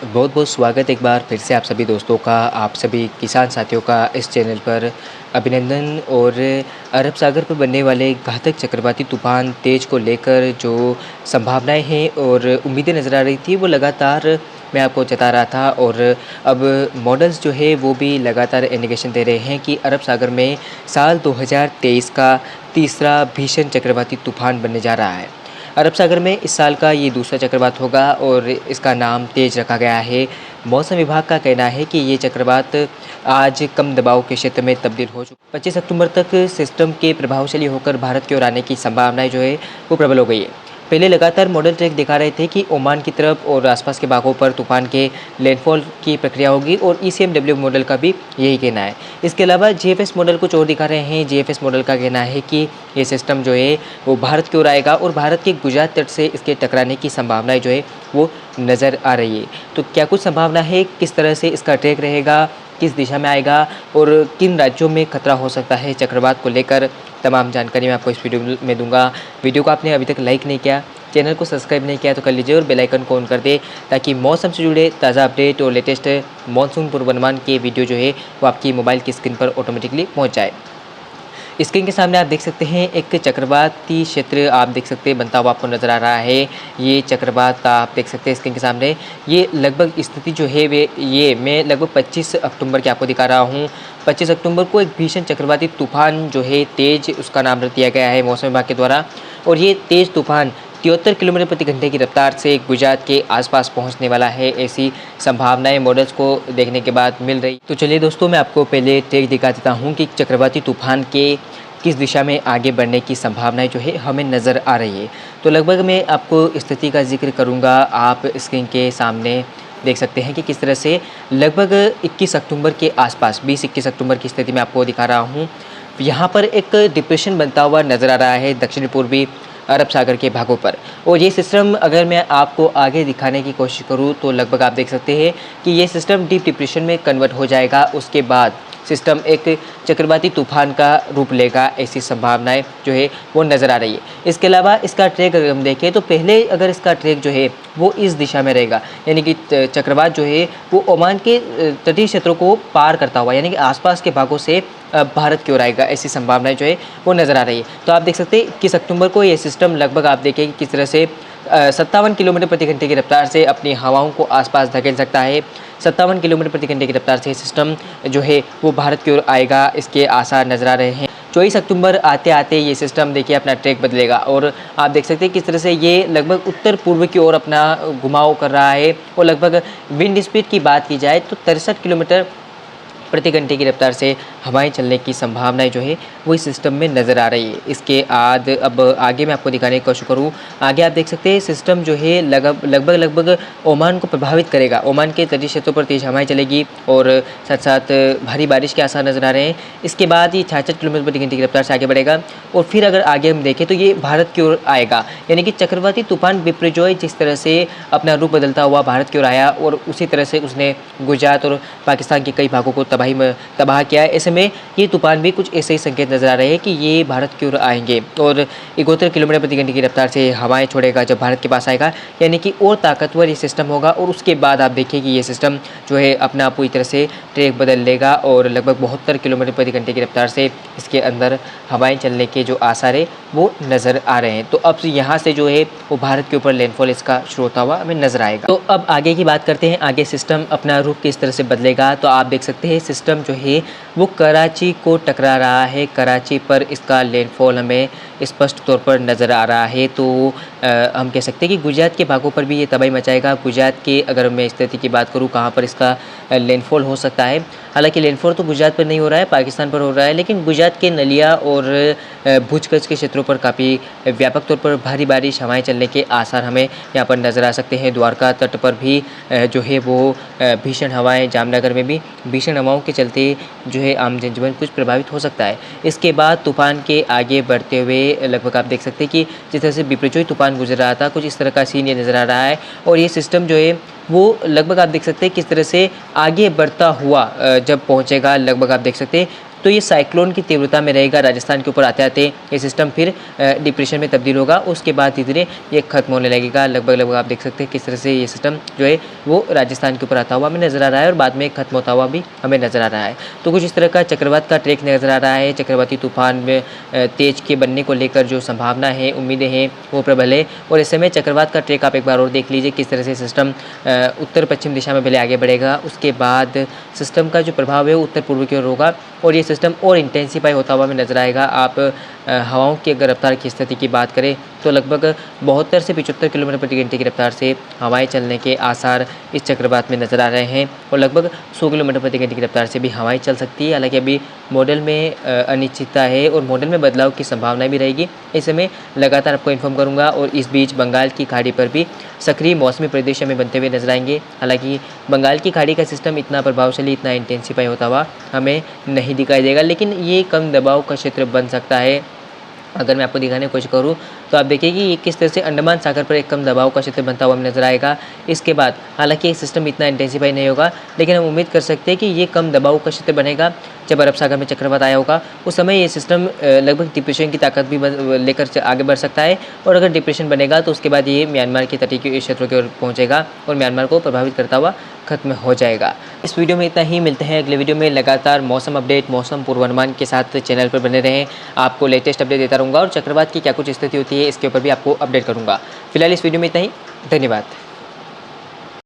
बहुत बहुत स्वागत एक बार फिर से आप सभी दोस्तों का, आप सभी किसान साथियों का इस चैनल पर अभिनंदन। और अरब सागर पर बनने वाले घातक चक्रवाती तूफान तेज को लेकर जो संभावनाएं हैं और उम्मीदें नज़र आ रही थी, वो लगातार मैं आपको जता रहा था। और अब मॉडल्स जो है वो भी लगातार इंडिकेशन दे रहे हैं कि अरब सागर में साल 2023 का तीसरा भीषण चक्रवाती तूफान बनने जा रहा है। अरब सागर में इस साल का ये दूसरा चक्रवात होगा और इसका नाम तेज रखा गया है। मौसम विभाग का कहना है कि ये चक्रवात आज कम दबाव के क्षेत्र में तब्दील हो चुका। 25 अक्टूबर तक सिस्टम के प्रभावशाली होकर भारत की ओर आने की संभावनाएं जो है वो प्रबल हो गई है। पहले लगातार मॉडल ट्रैक दिखा रहे थे कि ओमान की तरफ और आसपास के भागों पर तूफान के लैंडफॉल की प्रक्रिया होगी, और ECMW मॉडल का भी यही कहना है। इसके अलावा GFS मॉडल कुछ और दिखा रहे हैं। GFS मॉडल का कहना है कि ये सिस्टम जो है वो भारत की ओर आएगा और भारत के गुजरात तट से इसके टकराने की संभावनाएं जो है वो नज़र आ रही है। तो क्या कुछ संभावना है, किस तरह से इसका ट्रैक रहेगा, किस दिशा में आएगा और किन राज्यों में खतरा हो सकता है चक्रवात को लेकर, तमाम जानकारी मैं आपको इस वीडियो में दूंगा। वीडियो को आपने अभी तक लाइक नहीं किया, चैनल को सब्सक्राइब नहीं किया तो कर लीजिए और बेल आइकन को ऑन कर दे, ताकि मौसम से जुड़े ताज़ा अपडेट और लेटेस्ट मॉनसून पूर्वानुमान के वीडियो जो है वो आपकी मोबाइल की स्क्रीन पर ऑटोमेटिकली पहुंच जाए। स्क्रीन के सामने आप देख सकते हैं एक चक्रवाती क्षेत्र आप देख सकते हैं बनता हुआ आपको नज़र आ रहा है। ये चक्रवात आप देख सकते हैं स्क्रीन के सामने। ये लगभग स्थिति जो है वे ये मैं लगभग 25 अक्टूबर की आपको दिखा रहा हूँ। 25 अक्टूबर को एक भीषण चक्रवाती तूफान जो है तेज, उसका नाम रख दिया गया है मौसम विभाग के द्वारा। और ये तेज़ तूफान 73 किलोमीटर प्रति घंटे की रफ्तार से गुजरात के आसपास पहुंचने वाला है, ऐसी संभावनाएं मॉडल्स को देखने के बाद मिल रही। तो चलिए दोस्तों, मैं आपको पहले ट्रैक दिखा देता हूं कि चक्रवाती तूफान के किस दिशा में आगे बढ़ने की संभावनाएं जो है हमें नज़र आ रही है। तो लगभग मैं आपको स्थिति का जिक्र करूँगा। आप स्क्रीन के सामने देख सकते हैं कि किस तरह से लगभग 21 अक्टूबर के आसपास 20-21 अक्टूबर की स्थिति मैं आपको दिखा रहा हूँ। यहाँ पर एक डिप्रेशन बनता हुआ नज़र आ रहा है दक्षिण पूर्वी अरब सागर के भागों पर। और ये सिस्टम अगर मैं आपको आगे दिखाने की कोशिश करूँ तो लगभग आप देख सकते हैं कि ये सिस्टम डीप डिप्रेशन में कन्वर्ट हो जाएगा। उसके बाद सिस्टम एक चक्रवाती तूफान का रूप लेगा, ऐसी संभावनाएं जो है वो नज़र आ रही है। इसके अलावा इसका ट्रैक अगर हम देखें तो पहले अगर इसका ट्रैक जो है वो इस दिशा में रहेगा, यानी कि चक्रवात जो है वो ओमान के तटीय क्षेत्रों को पार करता हुआ, यानी कि आसपास के भागों से भारत की ओर आएगा, ऐसी संभावनाएं जो है वो नज़र आ रही है। तो आप देख सकते हैं 21 अक्टूबर को ये सिस्टम लगभग आप देखें कि किस तरह से 57 किलोमीटर प्रति घंटे की रफ्तार से अपनी हवाओं को आसपास धकेल सकता है। 57 किलोमीटर प्रति घंटे की रफ्तार से सिस्टम जो है वो भारत की ओर आएगा, इसके आसार नजर आ रहे हैं। 24 अक्टूबर आते आते ये सिस्टम देखिए अपना ट्रैक बदलेगा और आप देख सकते हैं किस तरह से ये लगभग उत्तर पूर्व की ओर अपना घुमाव कर रहा है। और लगभग विंड स्पीड की बात की जाए तो 63 किलोमीटर प्रति घंटे की रफ्तार से हवाएं चलने की संभावनाएं जो है वो इस सिस्टम में नज़र आ रही है। इसके अब आगे मैं आपको दिखाने की कोशिश करूँ। आगे आप देख सकते हैं सिस्टम जो है लगभग ओमान को प्रभावित करेगा। ओमान के तटीय क्षेत्रों पर तेज हवाएं चलेगी और साथ साथ भारी बारिश के आसार नज़र आ रहे हैं। इसके बाद ये 66 किलोमीटर प्रति घंटे की रफ्तार से आगे बढ़ेगा और फिर अगर आगे हम देखें तो ये भारत की ओर आएगा, यानी कि चक्रवाती तूफान बिपरजॉय जिस तरह से अपना रूप बदलता हुआ भारत की ओर आया और उसी तरह से उसने गुजरात और पाकिस्तान के कई भागों को तबाह किया है। ऐसे में ये तूफान भी कुछ ऐसे ही संकेत नजर आ रहे हैं कि ये भारत की ओर आएंगे और 71 किलोमीटर प्रति घंटे की रफ्तार से हवाएं छोड़ेगा जब भारत के पास आएगा, यानी कि और ताकतवर ये सिस्टम होगा। और उसके बाद आप देखिए कि ये सिस्टम जो है अपना पूरी तरह से ट्रैक बदल लेगा और लगभग 72 किलोमीटर प्रति घंटे की रफ्तार से इसके अंदर हवाएं चलने के जो आसार है वो नज़र आ रहे हैं। तो अब यहाँ से जो है वो भारत के ऊपर लैंडफॉल इसका शुरू होता हुआ हमें नजर आएगा। तो अब आगे की बात करते हैं, आगे सिस्टम अपना रूप किस तरह से बदलेगा। तो आप देख सकते हैं सिस्टम जो है वो कराची को टकरा रहा है। कराची पर इसका लैंडफॉल हमें स्पष्ट तौर पर नज़र आ रहा है। तो हम कह सकते हैं कि गुजरात के भागों पर भी ये तबाही मचाएगा। गुजरात के अगर मैं स्थिति की बात करूँ कहाँ पर इसका लैंडफॉल हो सकता है, हालांकि लैंडफॉल तो गुजरात पर नहीं हो रहा है, पाकिस्तान पर हो रहा है, लेकिन गुजरात के नलिया और भुज कच्छ के क्षेत्रों पर काफ़ी व्यापक तौर पर भारी बारिश हवाएं चलने के आसार हमें यहाँ पर नज़र आ सकते हैं। द्वारका तट पर भी जो है वो भीषण हवाएं, जामनगर में भी भीषण हवाओं के चलते जो है आम जनजीवन कुछ प्रभावित हो सकता है। इसके बाद तूफान के आगे बढ़ते हुए लगभग आप देख सकते हैं कि जिस तरह से बिपरजॉय तूफान गुजर रहा था, कुछ इस तरह का सीन ये नज़र आ रहा है। और ये सिस्टम जो है वो लगभग आप देख सकते हैं किस तरह से आगे बढ़ता हुआ जब पहुंचेगा, लगभग आप देख सकते हैं तो ये साइक्लोन की तीव्रता में रहेगा। राजस्थान के ऊपर आते-आते ये सिस्टम फिर डिप्रेशन में तब्दील होगा। उसके बाद धीरे-धीरे ये खत्म होने लगेगा। लगभग-लगभग आप देख सकते हैं किस तरह से ये सिस्टम जो है वो राजस्थान के ऊपर आता हुआ हमें नज़र आ रहा है और बाद में खत्म होता हुआ भी हमें नज़र आ रहा है। तो कुछ इस तरह का चक्रवात का ट्रैक नज़र आ रहा है। चक्रवाती तूफ़ान में तेज के बनने को लेकर जो संभावना है, उम्मीदें हैं, वो प्रबल है। और इस समय चक्रवात का ट्रैक आप एक बार और देख लीजिए किस तरह से सिस्टम उत्तर-पश्चिम दिशा में पहले आगे बढ़ेगा। उसके बाद सिस्टम का जो प्रभाव है वो उत्तर-पूर्व की ओर होगा और ये सिस्टम और इंटेंसिफ़ाई होता हुआ हमें नज़र आएगा। आप हवाओं की अगर रफ्तार की स्थिति की बात करें तो लगभग 72 से 75 किलोमीटर प्रति घंटे की रफ्तार से हवाएं चलने के आसार इस चक्रवात में नज़र आ रहे हैं और लगभग 100 किलोमीटर प्रति घंटे की रफ्तार से भी हवाएं चल सकती है। हालांकि अभी मॉडल में अनिश्चितता है और मॉडल में बदलाव की संभावना भी रहेगी। इस समय लगातार आपको इन्फॉर्म करूँगा और इस बीच बंगाल की खाड़ी पर भी सक्रिय मौसमी प्रदेश हमें बनते हुए नजर आएंगे। हालांकि बंगाल की खाड़ी का सिस्टम इतना प्रभावशाली, इतना इंटेंसिफाई होता हुआ हमें नहीं दिखाई देगा, लेकिन ये कम दबाव का क्षेत्र बन सकता है। अगर मैं आपको दिखाने की कोशिश करूँ तो आप देखिए कि ये किस तरह से अंडमान सागर पर एक कम दबाव का क्षेत्र बनता हुआ हमें नजर आएगा। इसके बाद हालांकि ये सिस्टम इतना इंटेंसिफाई नहीं होगा, लेकिन हम उम्मीद कर सकते हैं कि ये कम दबाव का क्षेत्र बनेगा। जब अरब सागर में चक्रवात आया होगा उस समय ये सिस्टम लगभग डिप्रेशन की ताकत भी लेकर आगे बढ़ सकता है और अगर डिप्रेशन बनेगा तो उसके बाद ये म्यांमार के तटीय के क्षेत्रों की ओर पहुँचेगा और म्यांमार को प्रभावित करता हुआ खत्म हो जाएगा। इस वीडियो में इतना ही। मिलते हैं अगले वीडियो में लगातार मौसम अपडेट, मौसम पूर्वानुमान के साथ चैनल पर बने रहें। आपको लेटेस्ट अपडेट देता रहूँगा और चक्रवात की क्या कुछ स्थिति होती है इसके ऊपर भी आपको अपडेट करूँगा। फिलहाल इस वीडियो में इतना ही। धन्यवाद।